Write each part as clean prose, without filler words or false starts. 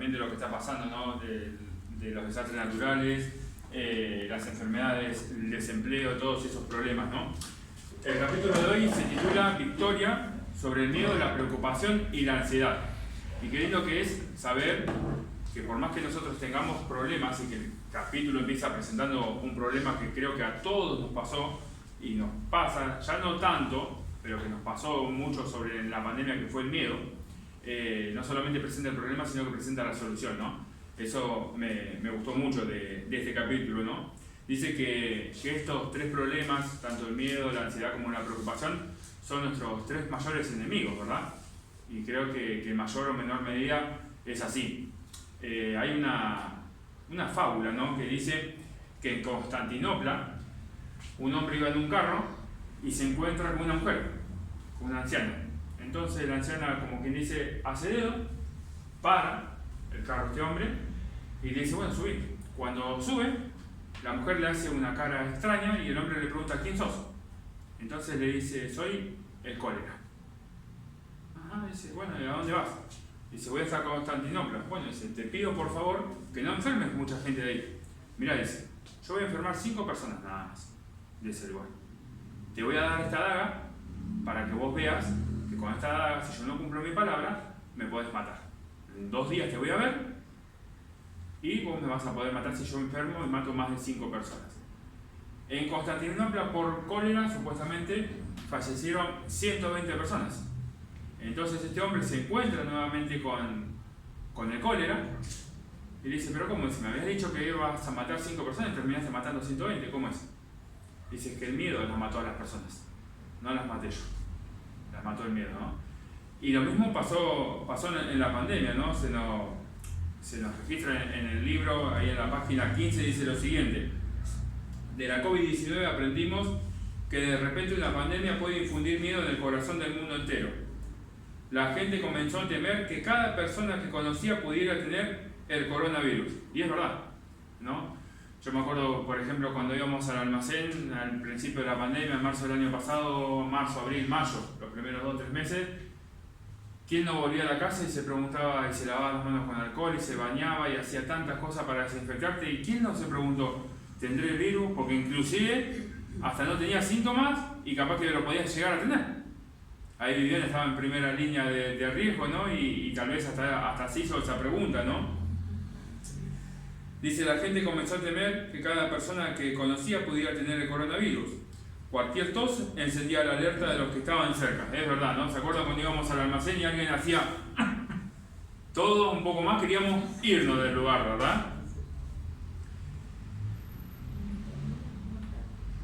también de lo que está pasando, ¿no? De los desastres naturales, las enfermedades, el desempleo, todos esos problemas, ¿no? El capítulo de hoy se titula Victoria sobre el miedo, la preocupación y la ansiedad. Y qué lindo que es saber que por más que nosotros tengamos problemas, y que el capítulo empieza presentando un problema que creo que a todos nos pasó y nos pasa, ya no tanto, pero que nos pasó mucho sobre la pandemia, que fue el miedo, no solamente presenta el problema, sino que presenta la solución, ¿no? Eso me gustó mucho de este capítulo, ¿no? Dice que estos tres problemas, tanto el miedo, la ansiedad como la preocupación, son nuestros tres mayores enemigos, ¿verdad? Y creo que en mayor o menor medida es así. Hay una fábula, ¿no? Que dice que en Constantinopla un hombre iba en un carro y se encuentra con una mujer, con una anciana. Entonces la anciana, como quien dice, hace dedo, para el carro a este hombre y le dice, bueno, subí. Cuando sube, la mujer le hace una cara extraña y el hombre le pregunta, ¿quién sos? Entonces le dice, soy el cólera. Ajá, dice, bueno, ¿y a dónde vas? Dice, voy a Constantinopla. Bueno, dice, te pido por favor que no enfermes mucha gente de ahí. Mirá, dice, yo voy a enfermar 5 personas nada más de ese lugar. Te voy a dar esta daga para que vos veas que con esta daga, si yo no cumplo mi palabra, me podés matar. En 2 días te voy a ver y vos me vas a poder matar si yo enfermo y mato más de 5 personas. En Constantinopla, por cólera, supuestamente fallecieron 120 personas. Entonces este hombre se encuentra nuevamente con el cólera y le dice, pero ¿cómo es? Me habías dicho que ibas a matar 5 personas y terminaste matando 120, ¿cómo es? Dice que el miedo las mató a las personas, no las maté yo, las mató el miedo, ¿no? Y lo mismo pasó en la pandemia, ¿no? Se nos registra en el libro, ahí en la página 15 dice lo siguiente: de la COVID-19 aprendimos que de repente una pandemia puede infundir miedo en el corazón del mundo entero. La gente comenzó a temer que cada persona que conocía pudiera tener el coronavirus. Y es verdad, ¿no? Yo me acuerdo, por ejemplo, cuando íbamos al almacén al principio de la pandemia, en marzo del año pasado, marzo, abril, mayo, los primeros 2 o 3 meses, ¿quién no volvía a la casa y se preguntaba y se lavaba las manos con alcohol y se bañaba y hacía tantas cosas para desinfectarte? ¿Y quién no se preguntó, ¿tendré el virus? Porque inclusive hasta no tenía síntomas y capaz que lo podías llegar a tener. Ahí Viviana estaba en primera línea de riesgo, ¿no? Y tal vez hasta se hizo esa pregunta, ¿no? Dice, la gente comenzó a temer que cada persona que conocía pudiera tener el coronavirus. Cualquier tos encendía la alerta de los que estaban cerca. Es verdad, ¿no? ¿Se acuerdan cuando íbamos al almacén y alguien hacía todo un poco más? Queríamos irnos del lugar, ¿verdad?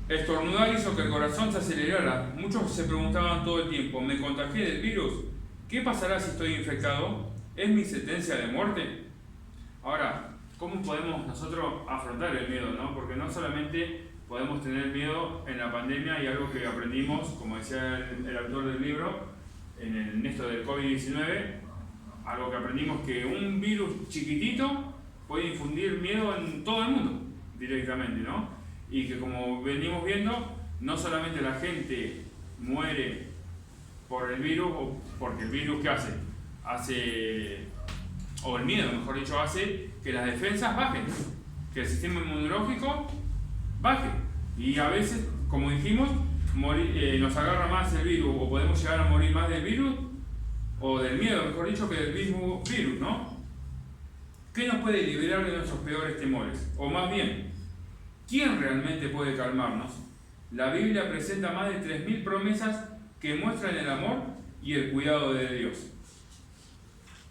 Estornudar hizo que el corazón se acelerara. Muchos se preguntaban todo el tiempo, ¿me contagié del virus? ¿Qué pasará si estoy infectado? ¿Es mi sentencia de muerte? Ahora, ¿cómo podemos nosotros afrontar el miedo, no? Porque no solamente podemos tener miedo en la pandemia, y algo que aprendimos, como decía el autor del libro, en esto del COVID-19, algo que aprendimos, que un virus chiquitito puede infundir miedo en todo el mundo directamente, ¿no? Y que, como venimos viendo, no solamente la gente muere por el virus, o porque el virus, ¿qué hace? O el miedo, mejor dicho, hace que las defensas bajen, que el sistema inmunológico baje. Y a veces, como dijimos, nos agarra más el virus, o podemos llegar a morir más del virus, o del miedo, mejor dicho, que del mismo virus, ¿no? ¿Qué nos puede liberar de nuestros peores temores? O más bien, ¿quién realmente puede calmarnos? La Biblia presenta más de 3000 promesas que muestran el amor y el cuidado de Dios.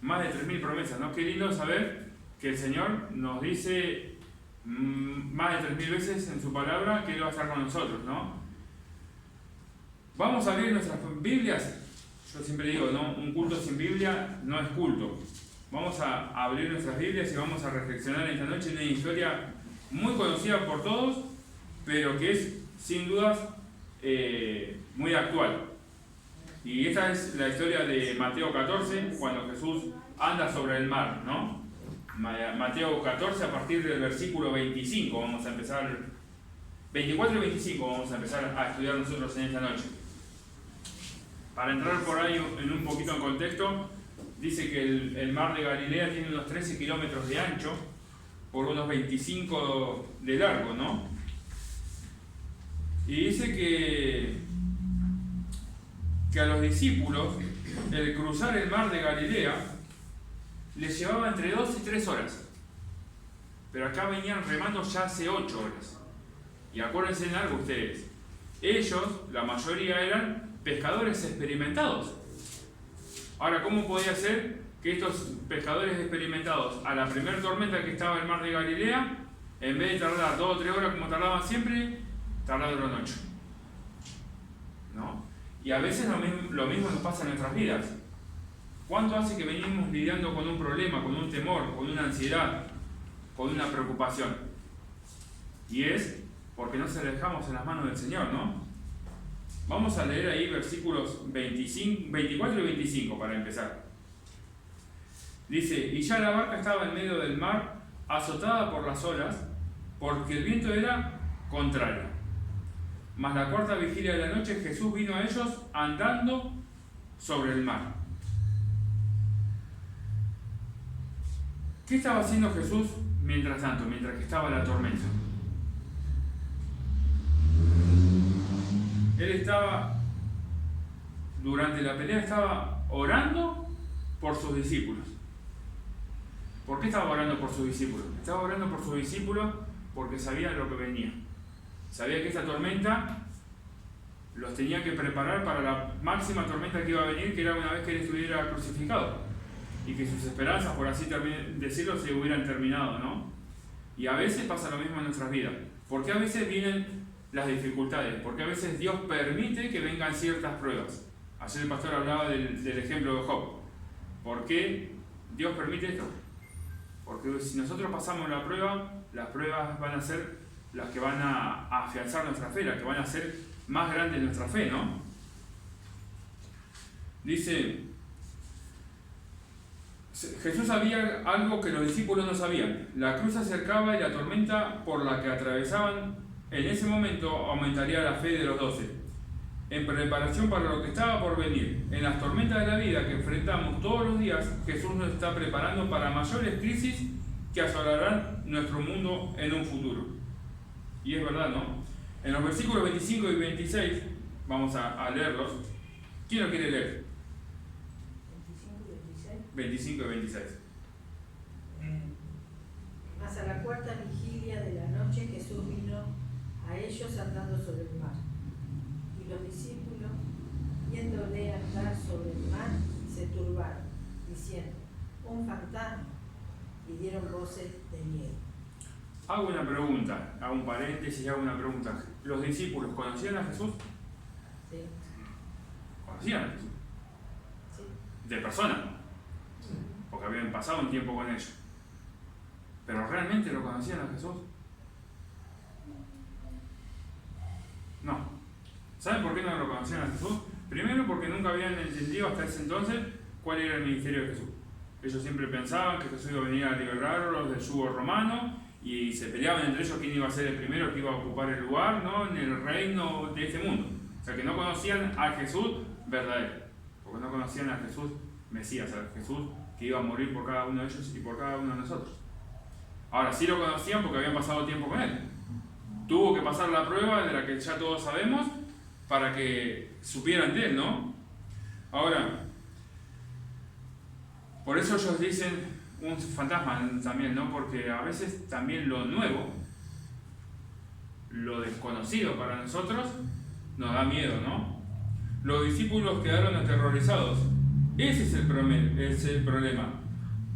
Más de 3000 promesas, ¿no? Qué lindo saber que el Señor nos dice más de 3000 veces en su palabra que Él va a estar con nosotros, ¿no? Vamos a abrir nuestras Biblias. Yo siempre digo, ¿no? Un culto sin Biblia no es culto. Vamos a abrir nuestras Biblias y vamos a reflexionar esta noche en una historia muy conocida por todos, pero que es sin dudas muy actual. Y esta es la historia de Mateo 14, cuando Jesús anda sobre el mar, ¿no? Mateo 14, a partir del versículo 25, vamos a empezar, 24 y 25 vamos a empezar a estudiar nosotros en esta noche. Para entrar por ahí en un poquito en contexto, dice que el mar de Galilea tiene unos 13 kilómetros de ancho por unos 25 de largo, ¿no? Y dice que a los discípulos el cruzar el mar de Galilea les llevaba entre 2 y 3 horas. Pero acá venían remando ya hace 8 horas. Y acuérdense en algo ustedes, ellos, la mayoría, eran pescadores experimentados. Ahora, ¿cómo podía ser que estos pescadores experimentados, a la primera tormenta que estaba en el mar de Galilea, en vez de tardar 2 o 3 horas como tardaban siempre, tardaron 8? ¿No? Y a veces lo mismo nos pasa en nuestras vidas. ¿Cuánto hace que venimos lidiando con un problema, con un temor, con una ansiedad, con una preocupación? Y es porque no se la dejamos en las manos del Señor, ¿no? Vamos a leer ahí versículos 24 y 25 para empezar. Dice: y ya la barca estaba en medio del mar, azotada por las olas, porque el viento era contrario. Mas la cuarta vigilia de la noche Jesús vino a ellos andando sobre el mar. ¿Qué estaba haciendo Jesús mientras tanto, mientras que estaba la tormenta? Él estaba, durante la pelea, estaba orando por sus discípulos. ¿Por qué estaba orando por sus discípulos? Estaba orando por sus discípulos porque sabía lo que venía. Sabía que esta tormenta los tenía que preparar para la máxima tormenta que iba a venir, que era una vez que él estuviera crucificado. Y que sus esperanzas, por así decirlo, se hubieran terminado, ¿no? Y a veces pasa lo mismo en nuestras vidas. ¿Por qué a veces vienen las dificultades? Porque a veces Dios permite que vengan ciertas pruebas. Ayer el pastor hablaba del ejemplo de Job. ¿Por qué Dios permite esto? Porque si nosotros pasamos la prueba, las pruebas van a ser las que van a afianzar nuestra fe, las que van a hacer más grande nuestra fe, ¿no? Dice, Jesús sabía algo que los discípulos no sabían. La cruz se acercaba y la tormenta por la que atravesaban en ese momento aumentaría la fe de los 12. En preparación para lo que estaba por venir, en las tormentas de la vida que enfrentamos todos los días, Jesús nos está preparando para mayores crisis que asolarán nuestro mundo en un futuro. Y es verdad, ¿no? En los versículos 25 y 26, vamos a leerlos. ¿Quién lo quiere leer? 25 y 26. Mas a la cuarta vigilia de la noche Jesús vino a ellos andando sobre el mar. Y los discípulos, viéndole andar sobre el mar, se turbaron, diciendo: un fantasma, y dieron voces de miedo. Hago una pregunta, hago un paréntesis y hago una pregunta. ¿Los discípulos conocían a Jesús? Sí. ¿Conocían a Jesús? Sí. De persona, porque habían pasado un tiempo con ellos. ¿Pero realmente lo conocían a Jesús? No. ¿Saben por qué no lo conocían a Jesús? Primero porque nunca habían entendido hasta ese entonces cuál era el ministerio de Jesús. Ellos siempre pensaban que Jesús iba a venir a liberarlos del yugo romano y se peleaban entre ellos quién iba a ser el primero que iba a ocupar el lugar, ¿no?, en el reino de este mundo. O sea que no conocían a Jesús verdadero, porque no conocían a Jesús Mesías, a Jesús que iba a morir por cada uno de ellos y por cada uno de nosotros. Ahora sí lo conocían porque habían pasado tiempo con él. Tuvo que pasar la prueba de la que ya todos sabemos para que supieran de él, ¿no? Ahora, por eso ellos dicen un fantasma también, ¿no? Porque a veces también lo nuevo, lo desconocido para nosotros, nos da miedo, ¿no? Los discípulos quedaron aterrorizados. Ese es el problema.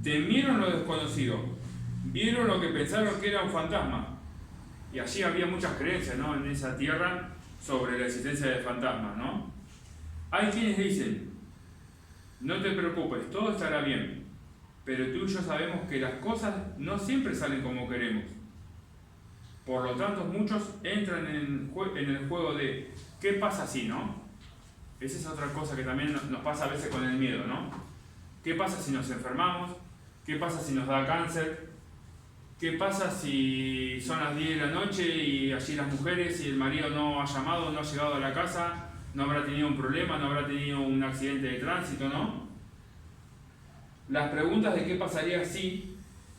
Temieron lo desconocido. Vieron lo que pensaron que era un fantasma. Y allí había muchas creencias, ¿no?, en esa tierra sobre la existencia de fantasmas, ¿no? Hay quienes dicen: no te preocupes, todo estará bien, pero tú y yo sabemos que las cosas no siempre salen como queremos. Por lo tanto, muchos entran en el juego de ¿qué pasa si, no? Esa es otra cosa que también nos pasa a veces con el miedo, ¿no? ¿Qué pasa si nos enfermamos? ¿Qué pasa si nos da cáncer? ¿Qué pasa si son las 10 de la noche y allí las mujeres y el marido no ha llamado, no ha llegado a la casa, no habrá tenido un problema, no habrá tenido un accidente de tránsito, ¿no? Las preguntas de qué pasaría si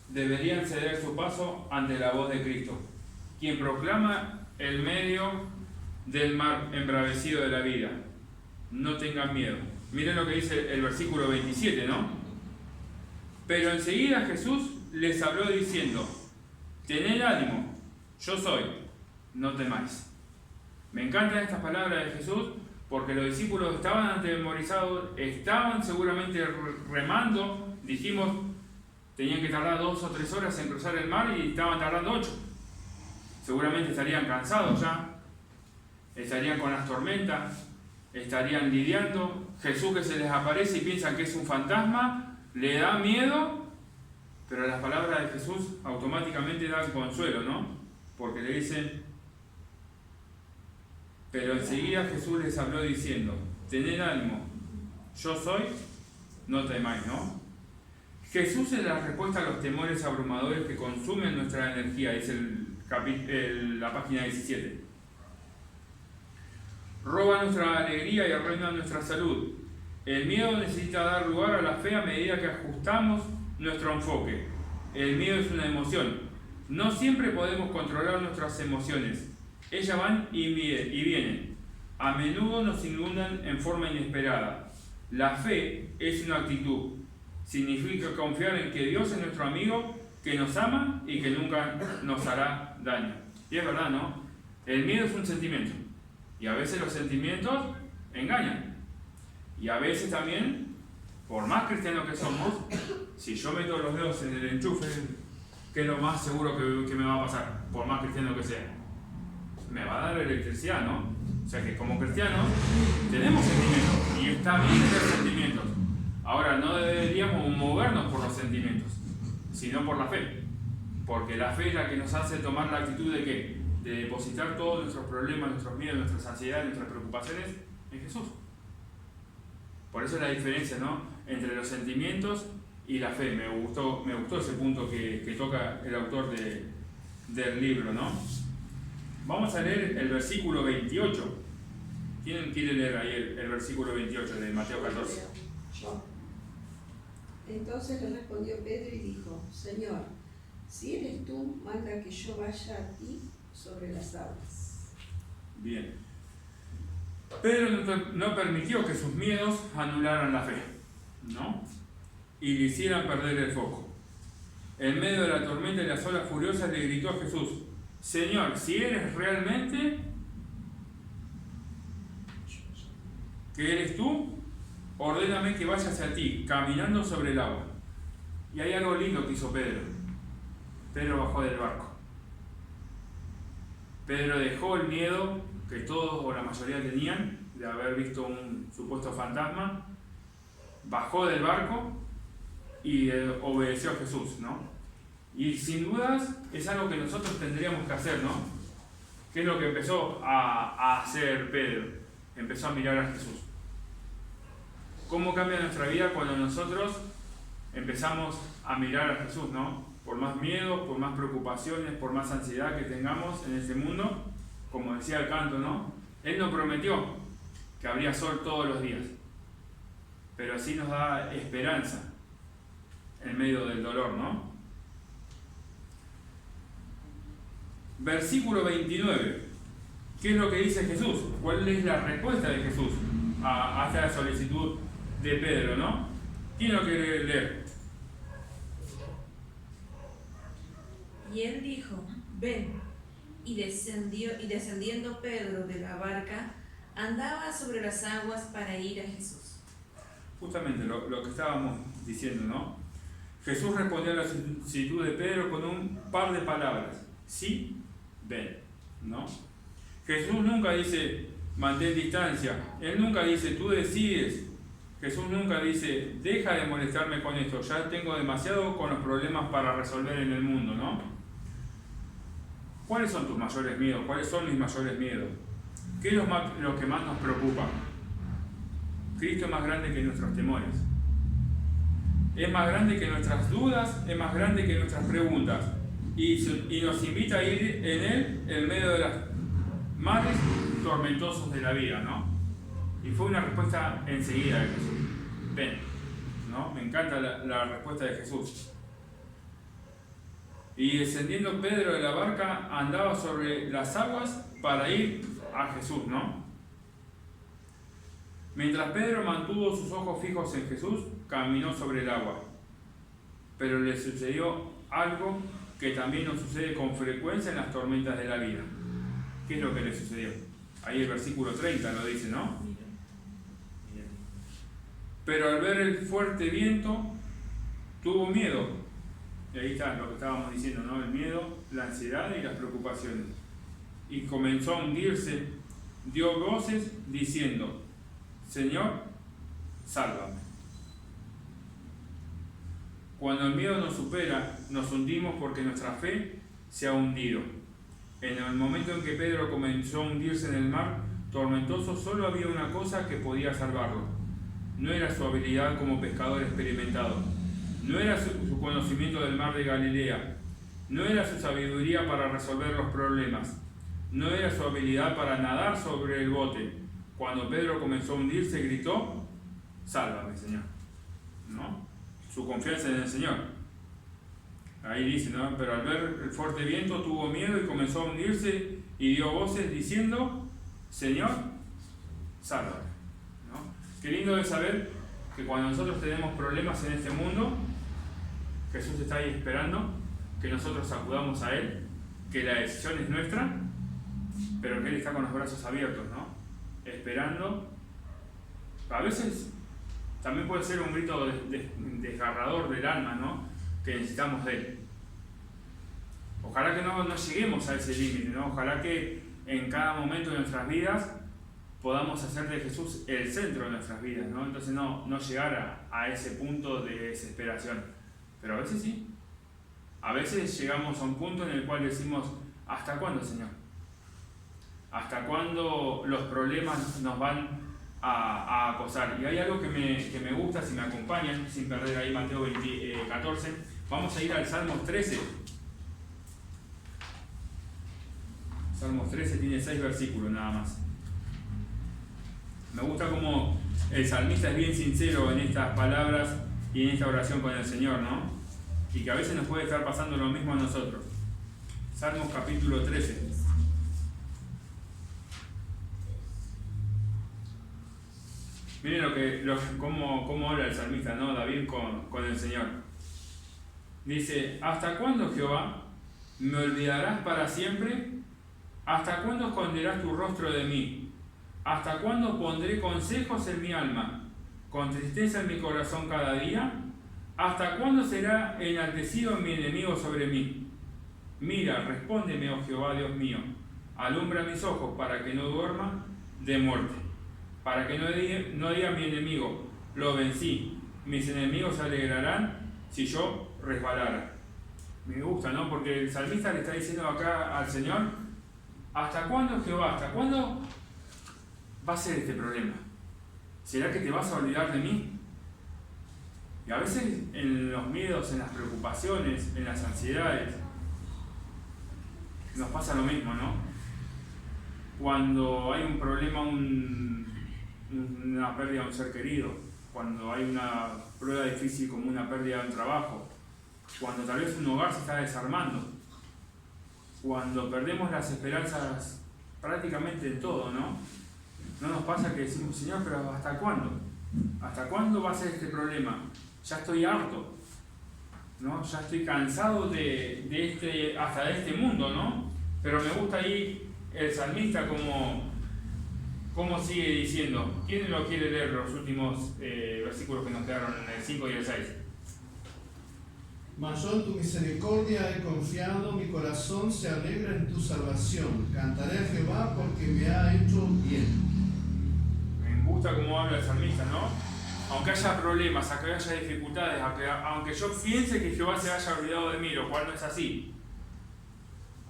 deberían ceder su paso ante la voz de Cristo, quien proclama el medio del mar embravecido de la vida. No tengan miedo. Miren lo que dice el versículo 27, ¿no? Pero enseguida Jesús les habló diciendo: tened ánimo, yo soy, no temáis. Me encantan estas palabras de Jesús porque los discípulos estaban atemorizados, estaban seguramente remando, dijimos, tenían que tardar 2 o 3 horas en cruzar el mar y estaban tardando 8. Seguramente estarían cansados ya, estarían con las tormentas, estarían lidiando. Jesús que se les aparece y piensan que es un fantasma, le da miedo, pero las palabras de Jesús automáticamente dan consuelo, ¿no? Porque le dicen: pero enseguida Jesús les habló diciendo: tened ánimo, yo soy, no temáis, ¿no? Jesús es la respuesta a los temores abrumadores que consumen nuestra energía, dice la página 17. Roba nuestra alegría y arruina nuestra salud. El miedo necesita dar lugar a la fe a medida que ajustamos nuestro enfoque. El miedo es una emoción. No siempre podemos controlar nuestras emociones. Ellas van y vienen. A menudo nos inundan en forma inesperada. La fe es una actitud. Significa confiar en que Dios es nuestro amigo, que nos ama y que nunca nos hará daño. Y es verdad, ¿no? El miedo es un sentimiento. Y a veces los sentimientos engañan. Y a veces también, por más cristianos que somos, si yo meto los dedos en el enchufe, ¿qué es lo más seguro que me va a pasar? Por más cristiano que sea. Me va a dar electricidad, ¿no? O sea que como cristianos tenemos sentimientos. Y está bien tener sentimientos. Ahora, no deberíamos movernos por los sentimientos, sino por la fe. Porque la fe es la que nos hace tomar la actitud de ¿qué? De depositar todos nuestros problemas, nuestros miedos, nuestras ansiedades, nuestras preocupaciones en Jesús. Por eso es la diferencia, ¿no? Entre los sentimientos y la fe. Me gustó ese punto que toca el autor del libro, ¿no? Vamos a leer el versículo 28. ¿Quién quiere leer ahí el versículo 28 de Mateo 14? Yo. Entonces le respondió Pedro y dijo: Señor, si eres tú, manda que yo vaya a ti sobre las aguas. Bien. Pedro no permitió que sus miedos anularan la fe, ¿no? Y le hicieran perder el foco. En medio de la tormenta y las olas furiosas le gritó a Jesús: Señor, si eres realmente que eres tú, ordéname que vaya hacia ti, caminando sobre el agua. Y hay algo lindo que hizo Pedro. Pedro bajó del barco. Pedro dejó el miedo que todos o la mayoría tenían de haber visto un supuesto fantasma, bajó del barco y obedeció a Jesús, ¿no? Y sin dudas es algo que nosotros tendríamos que hacer, ¿no? ¿Qué es lo que empezó a hacer Pedro? Empezó a mirar a Jesús. ¿Cómo cambia nuestra vida cuando nosotros empezamos a mirar a Jesús, ¿no? Por más miedo, por más preocupaciones, por más ansiedad que tengamos en este mundo, como decía el canto, ¿no? Él nos prometió que habría sol todos los días, pero así nos da esperanza en medio del dolor, ¿no? Versículo 29. ¿Qué es lo que dice Jesús? ¿Cuál es la respuesta de Jesús a esta solicitud de Pedro, ¿no? ¿Quién lo quiere leer? Y él dijo: ven. Y descendiendo Pedro de la barca, andaba sobre las aguas para ir a Jesús. Justamente lo que estábamos diciendo, ¿no? Jesús respondió a la solicitud de Pedro con un par de palabras: sí, ven, ¿no? Jesús nunca dice mantén distancia. Él nunca dice tú decides. Jesús nunca dice deja de molestarme con esto, ya tengo demasiado con los problemas para resolver en el mundo, ¿no? ¿Cuáles son tus mayores miedos? ¿Cuáles son mis mayores miedos? ¿Qué es lo que más nos preocupa? Cristo es más grande que nuestros temores. Es más grande que nuestras dudas, es más grande que nuestras preguntas. Y nos invita a ir en Él en medio de las mares tormentosos de la vida, ¿no? Y fue una respuesta enseguida de Jesús. Ven, ¿no? Me encanta la respuesta de Jesús. Y descendiendo Pedro de la barca, andaba sobre las aguas para ir a Jesús, ¿no? Mientras Pedro mantuvo sus ojos fijos en Jesús, caminó sobre el agua. Pero le sucedió algo que también nos sucede con frecuencia en las tormentas de la vida. ¿Qué es lo que le sucedió? Ahí el versículo 30 lo dice, ¿no? Pero al ver el fuerte viento, tuvo miedo. Y ahí está lo que estábamos diciendo, ¿no? El miedo, la ansiedad y las preocupaciones. Y comenzó a hundirse, dio voces diciendo: Señor, sálvame. Cuando el miedo nos supera, nos hundimos porque nuestra fe se ha hundido. En el momento en que Pedro comenzó a hundirse en el mar tormentoso, solo había una cosa que podía salvarlo. No era su habilidad como pescador experimentado, no era su conocimiento del mar de Galilea, no era su sabiduría para resolver los problemas, no era su habilidad para nadar sobre el bote. Cuando Pedro comenzó a hundirse, gritó: sálvame, Señor, ¿no? Su confianza en el Señor. Ahí dice, ¿no? Pero al ver el fuerte viento tuvo miedo y comenzó a hundirse y dio voces diciendo: Señor, sálvame, ¿no? Qué lindo es saber que cuando nosotros tenemos problemas en este mundo, Jesús está ahí esperando que nosotros acudamos a Él, que la decisión es nuestra, pero que Él está con los brazos abiertos, ¿no? Esperando. A veces también puede ser un grito desgarrador del alma, ¿no? Que necesitamos de Él. Ojalá que no lleguemos a ese límite, ¿no? Ojalá que en cada momento de nuestras vidas podamos hacer de Jesús el centro de nuestras vidas, ¿no? Entonces no llegar a ese punto de desesperación. Pero a veces sí. A veces llegamos a un punto en el cual decimos: ¿hasta cuándo, Señor? ¿Hasta cuándo los problemas nos van a acosar? Y hay algo que me gusta, si me acompañan, sin perder ahí Mateo 14, vamos a ir al Salmos 13. Salmos 13 tiene 6 versículos nada más. Me gusta cómo el salmista es bien sincero en estas palabras y en esta oración con el Señor, ¿no? Y que a veces nos puede estar pasando lo mismo a nosotros. Salmos capítulo 13. Miren cómo habla el salmista, ¿no? David con el Señor. Dice: ¿hasta cuándo, Jehová, me olvidarás para siempre? ¿Hasta cuándo esconderás tu rostro de mí? ¿Hasta cuándo pondré consejos en mi alma, con tristeza en mi corazón cada día? ¿Hasta cuándo será enaltecido mi enemigo sobre mí? Mira, respóndeme, oh Jehová, Dios mío. Alumbra mis ojos para que no duerma de muerte. Para que no diga mi enemigo: lo vencí. Mis enemigos se alegrarán si yo resbalara. Me gusta, ¿no? Porque el salmista le está diciendo acá al Señor: ¿hasta cuándo, Jehová? ¿Hasta cuándo va a ser este problema? ¿Será que te vas a olvidar de mí? Y a veces en los miedos, en las preocupaciones, en las ansiedades, nos pasa lo mismo, ¿no? Cuando hay un problema, una pérdida de un ser querido, cuando hay una prueba difícil como una pérdida de un trabajo, cuando tal vez un hogar se está desarmando, cuando perdemos las esperanzas prácticamente de todo, ¿no? No nos pasa que decimos: Señor, pero ¿hasta cuándo? ¿Hasta cuándo va a ser este problema? Ya estoy harto, ¿no? Ya estoy cansado hasta de este mundo, ¿no? Pero me gusta ahí el salmista como sigue diciendo. ¿Quién lo quiere leer los últimos versículos que nos quedaron en el 5 y el 6? Mas yo en tu misericordia he confiado, mi corazón se alegra en tu salvación. Cantaré a Jehová porque me ha hecho bien. Me gusta cómo habla el salmista, ¿no? Aunque haya problemas, aunque haya dificultades, aunque yo piense que Jehová se haya olvidado de mí, lo cual no es así.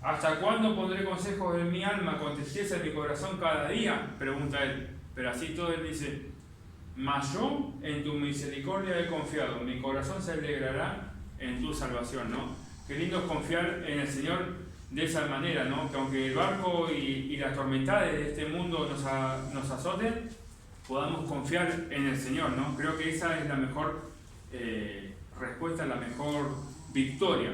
¿Hasta cuándo pondré consejos en mi alma, con tristeza en mi corazón cada día? Pregunta él. Pero así todo él dice: mas yo en tu misericordia he confiado, mi corazón se alegrará en tu salvación, ¿no? Qué lindo es confiar en el Señor de esa manera, ¿no? Que aunque el barco y las tormentades de este mundo nos azoten, podamos confiar en el Señor, ¿no? Creo que esa es la mejor respuesta, la mejor victoria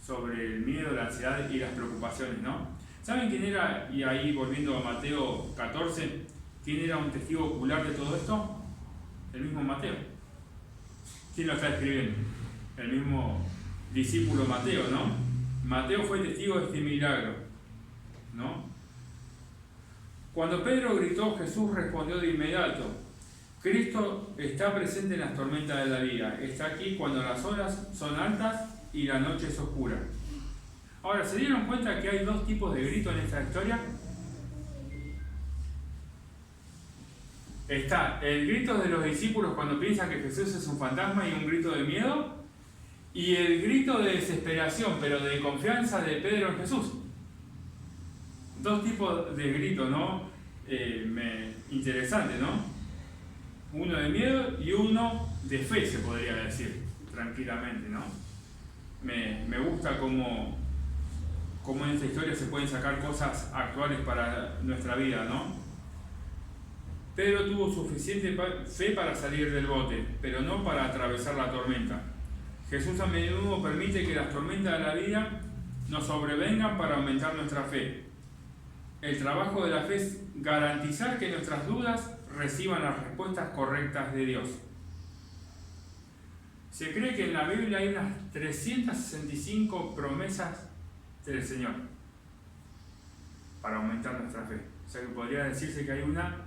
sobre el miedo, la ansiedad y las preocupaciones, ¿no? ¿Saben quién era, y ahí volviendo a Mateo 14, quién era un testigo ocular de todo esto? El mismo Mateo. ¿Quién lo está escribiendo? El mismo discípulo Mateo, ¿no? Mateo fue testigo de este milagro, ¿no? Cuando Pedro gritó, Jesús respondió de inmediato: Cristo está presente en las tormentas de la vida, está aquí cuando las olas son altas y la noche es oscura. Ahora, ¿se dieron cuenta que hay dos tipos de grito en esta historia? Está el grito de los discípulos cuando piensan que Jesús es un fantasma y un grito de miedo, y el grito de desesperación, pero de confianza de Pedro en Jesús. Dos tipos de grito, ¿no? Interesante, ¿no? Uno de miedo y uno de fe, se podría decir, tranquilamente, ¿no? Me gusta cómo en esta historia se pueden sacar cosas actuales para nuestra vida, ¿no? Pedro tuvo suficiente fe para salir del bote, pero no para atravesar la tormenta. Jesús a menudo permite que las tormentas de la vida nos sobrevengan para aumentar nuestra fe. El trabajo de la fe es garantizar que nuestras dudas reciban las respuestas correctas de Dios. Se cree que en la Biblia hay unas 365 promesas del Señor para aumentar nuestra fe. O sea que podría decirse que hay una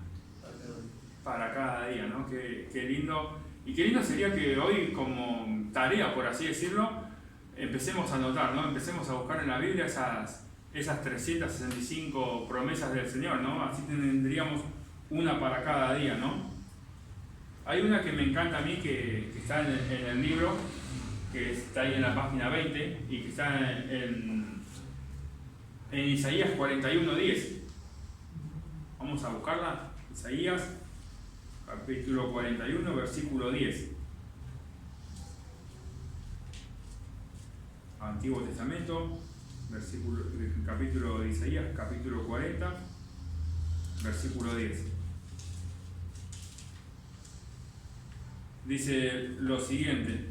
para cada día, ¿no? Qué lindo. Y qué lindo sería que hoy, como tarea, por así decirlo, empecemos a anotar, ¿no? Empecemos a buscar en la Biblia esas 365 promesas del Señor, ¿no? Así tendríamos una para cada día, ¿no? Hay una que me encanta a mí, que está en el libro, que está ahí en la página 20, y que está en Isaías 41:10. Vamos a buscarla. Isaías, capítulo 41, versículo 10. Antiguo Testamento, capítulo de Isaías, capítulo 40, versículo 10. Dice lo siguiente: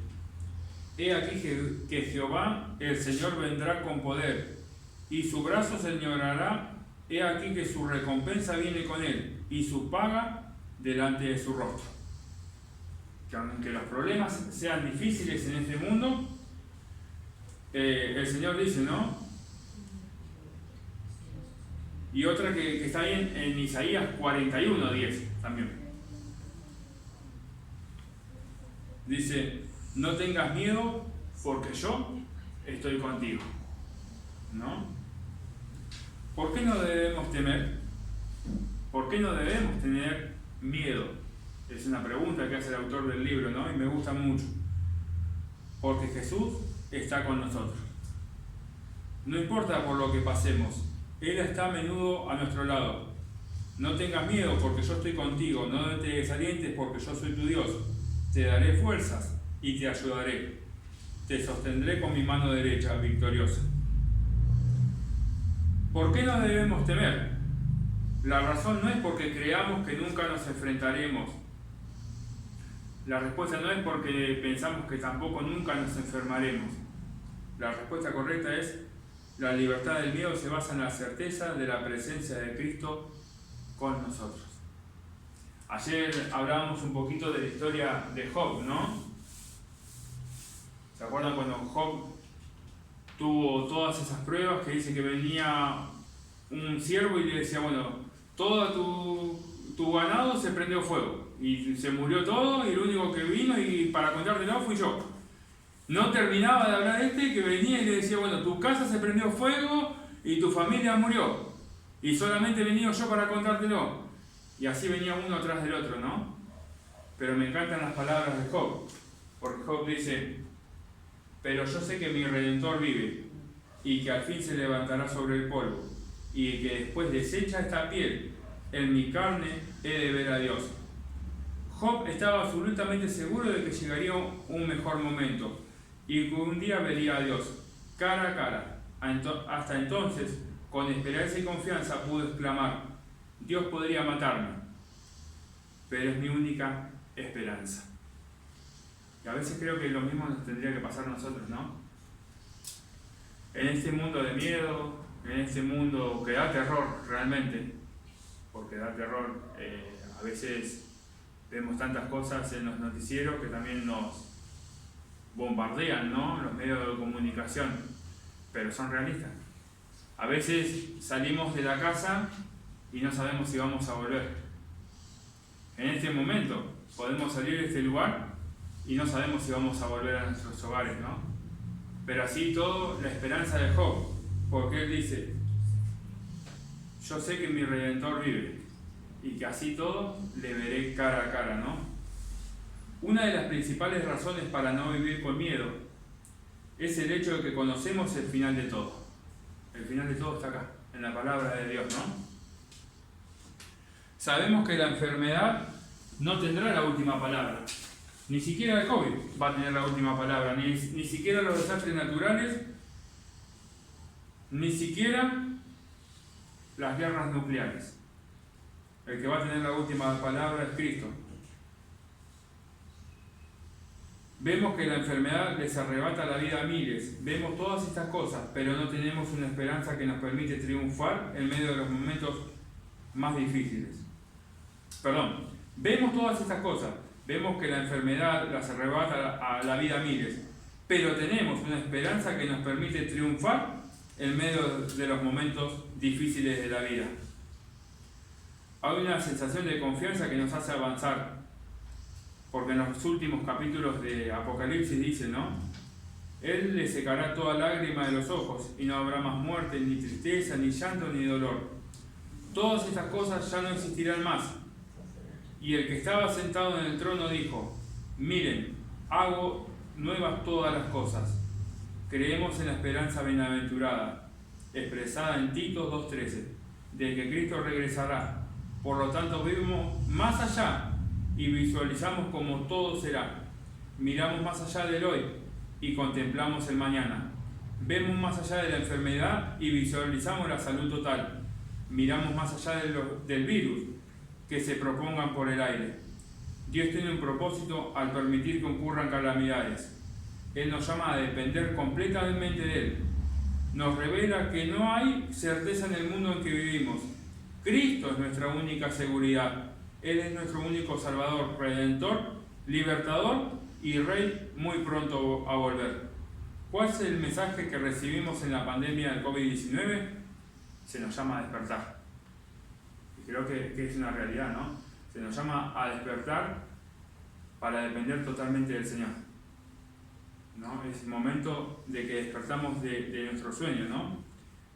He aquí que Jehová, el Señor, vendrá con poder, y su brazo señorará. He aquí que su recompensa viene con él, y su paga delante de su rostro. Que aunque los problemas sean difíciles en este mundo, el Señor dice, ¿no? Y otra que está ahí en Isaías 41:10 también. Dice: no tengas miedo, porque yo estoy contigo, ¿no? ¿Por qué no debemos temer? ¿Por qué no debemos tener miedo? Es una pregunta que hace el autor del libro, ¿no? Y me gusta mucho. Porque Jesús está con nosotros. No importa por lo que pasemos, Él está a menudo a nuestro lado. No tengas miedo, porque yo estoy contigo. No te desalientes, porque yo soy tu Dios. Te daré fuerzas y te ayudaré. Te sostendré con mi mano derecha victoriosa. ¿Por qué no debemos temer? La razón no es porque creamos que nunca nos enfrentaremos. La respuesta no es porque pensamos que tampoco nunca nos enfermaremos. La respuesta correcta es: la libertad del miedo se basa en la certeza de la presencia de Cristo con nosotros. Ayer hablábamos un poquito de la historia de Job, ¿no? ¿Se acuerdan cuando Job tuvo todas esas pruebas, que dice que venía un siervo y le decía, bueno, todo tu ganado se prendió fuego y se murió todo, y el único que vino y para contártelo fui yo? No terminaba de hablar que venía y le decía, bueno, tu casa se prendió fuego y tu familia murió, y solamente he venido yo para contártelo. Y así venía uno atrás del otro, ¿no? Pero me encantan las palabras de Job, porque Job dice: pero yo sé que mi Redentor vive, y que al fin se levantará sobre el polvo, y que después deshecha esta piel, en mi carne he de ver a Dios. Job estaba absolutamente seguro de que llegaría un mejor momento, y que un día vería a Dios, cara a cara. Hasta entonces, con esperanza y confianza, pudo exclamar: Dios podría matarme, pero es mi única esperanza. Y a veces creo que lo mismo nos tendría que pasar a nosotros, ¿no? En este mundo de miedo, en este mundo que da terror realmente, porque da terror, a veces vemos tantas cosas en los noticieros que también nos bombardean, ¿no? Los medios de comunicación, pero son realistas. A veces salimos de la casa y no sabemos si vamos a volver. En este momento podemos salir de este lugar y no sabemos si vamos a volver a nuestros hogares, ¿no? Pero así todo, la esperanza de Job, porque él dice: yo sé que mi Redentor vive y que así todo le veré cara a cara, ¿no? Una de las principales razones para no vivir con miedo es el hecho de que conocemos el final de todo. El final de todo está acá, en la palabra de Dios, ¿no? Sabemos que la enfermedad no tendrá la última palabra. Ni siquiera el COVID va a tener la última palabra, ni siquiera los desastres naturales, ni siquiera las guerras nucleares. El que va a tener la última palabra es Cristo. Vemos que la enfermedad les arrebata la vida a miles, vemos todas estas cosas, pero no tenemos una esperanza que nos permite triunfar en medio de los momentos más difíciles. Vemos todas estas cosas, vemos que la enfermedad las arrebata a la vida a miles, pero tenemos una esperanza que nos permite triunfar en medio de los momentos difíciles de la vida. Hay una sensación de confianza que nos hace avanzar, porque en los últimos capítulos de Apocalipsis dice, ¿no? Él le secará toda lágrima de los ojos, y no habrá más muerte, ni tristeza, ni llanto, ni dolor. Todas estas cosas ya no existirán más. Y el que estaba sentado en el trono dijo: miren, hago nuevas todas las cosas. Creemos en la esperanza bienaventurada, expresada en Tito 2:13, de que Cristo regresará. Por lo tanto, vivimos más allá y visualizamos como todo será. Miramos más allá del hoy y contemplamos el mañana. Vemos más allá de la enfermedad y visualizamos la salud total. Miramos más allá del virus que se propongan por el aire. Dios tiene un propósito al permitir que ocurran calamidades. Él nos llama a depender completamente de Él. Nos revela que no hay certeza en el mundo en que vivimos. Cristo es nuestra única seguridad. Él es nuestro único Salvador, Redentor, Libertador y Rey muy pronto a volver. ¿Cuál es el mensaje que recibimos en la pandemia del COVID-19? Se nos llama a despertar. Y creo que es una realidad, ¿no? Se nos llama a despertar para depender totalmente del Señor, ¿no? Es el momento de que despertamos de nuestro sueño, ¿no?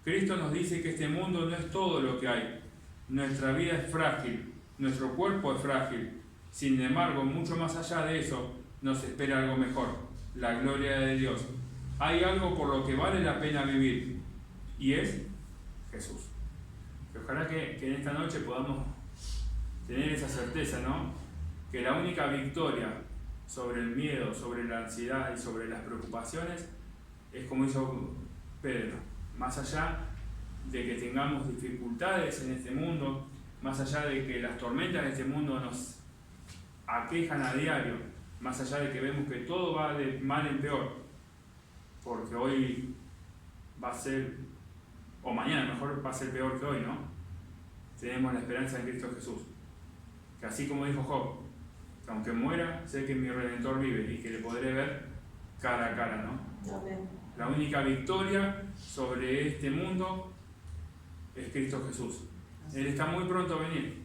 Cristo nos dice que este mundo no es todo lo que hay. Nuestra vida es frágil, nuestro cuerpo es frágil. Sin embargo, mucho más allá de eso, nos espera algo mejor, la gloria de Dios. Hay algo por lo que vale la pena vivir, y es Jesús. Que ojalá que en esta noche podamos tener esa certeza, ¿no? Que la única victoria sobre el miedo, sobre la ansiedad y sobre las preocupaciones es como hizo Pedro. Más allá de que tengamos dificultades en este mundo, más allá de que las tormentas de este mundo nos aquejan a diario, más allá de que vemos que todo va de mal en peor, porque hoy va a ser, o mañana mejor va a ser peor que hoy, ¿no? Tenemos la esperanza en Cristo Jesús, que así como dijo Job, que aunque muera, sé que mi Redentor vive y que le podré ver cara a cara, ¿no? Amén. La única victoria sobre este mundo es Cristo Jesús. Él está muy pronto a venir.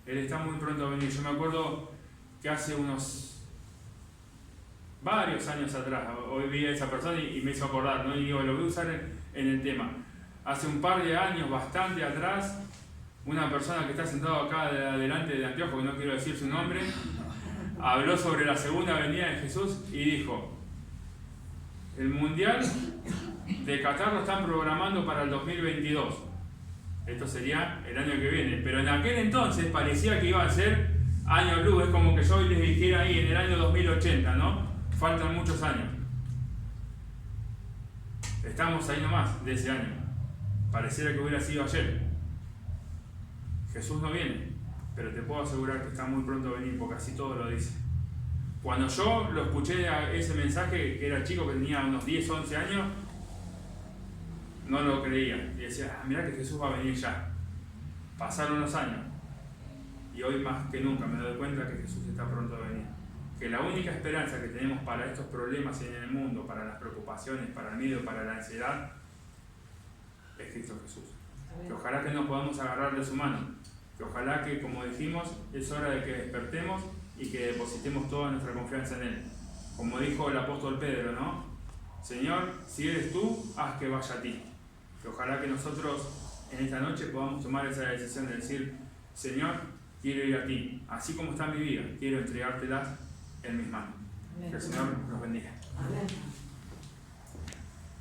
Él está muy pronto a venir. Yo me acuerdo que hace varios años atrás, hoy vi a esa persona y me hizo acordar, ¿no? Y digo, lo voy a usar en el tema. Hace un par de años, bastante atrás, una persona que está sentado acá delante de anteojos, que no quiero decir su nombre, habló sobre la segunda venida de Jesús y dijo: el Mundial de Qatar lo están programando para el 2022. Esto sería el año que viene, pero en aquel entonces parecía que iba a ser año luz. Es como que yo hoy les dijera ahí en el año 2080, ¿no? Faltan muchos años. Estamos ahí nomás de ese año. Pareciera que hubiera sido ayer. Jesús no viene, pero te puedo asegurar que está muy pronto a venir, porque así todo lo dice. Cuando yo lo escuché a ese mensaje, que era chico, que tenía unos 10, 11 años, no lo creía. Y decía, mirá que Jesús va a venir ya. Pasaron los años. Y hoy más que nunca me doy cuenta que Jesús está pronto a venir. Que la única esperanza que tenemos para estos problemas en el mundo, para las preocupaciones, para el miedo, para la ansiedad, es Cristo Jesús. Que ojalá que nos podamos agarrar de su mano. Que ojalá que, como dijimos, es hora de que despertemos y que depositemos toda nuestra confianza en Él. Como dijo el apóstol Pedro, ¿no? Señor, si eres tú, haz que vaya a ti. Que ojalá que nosotros en esta noche podamos tomar esa decisión de decir, Señor, quiero ir a ti. Así como está mi vida, quiero entregártela en mis manos. Que el Señor nos bendiga. Amén.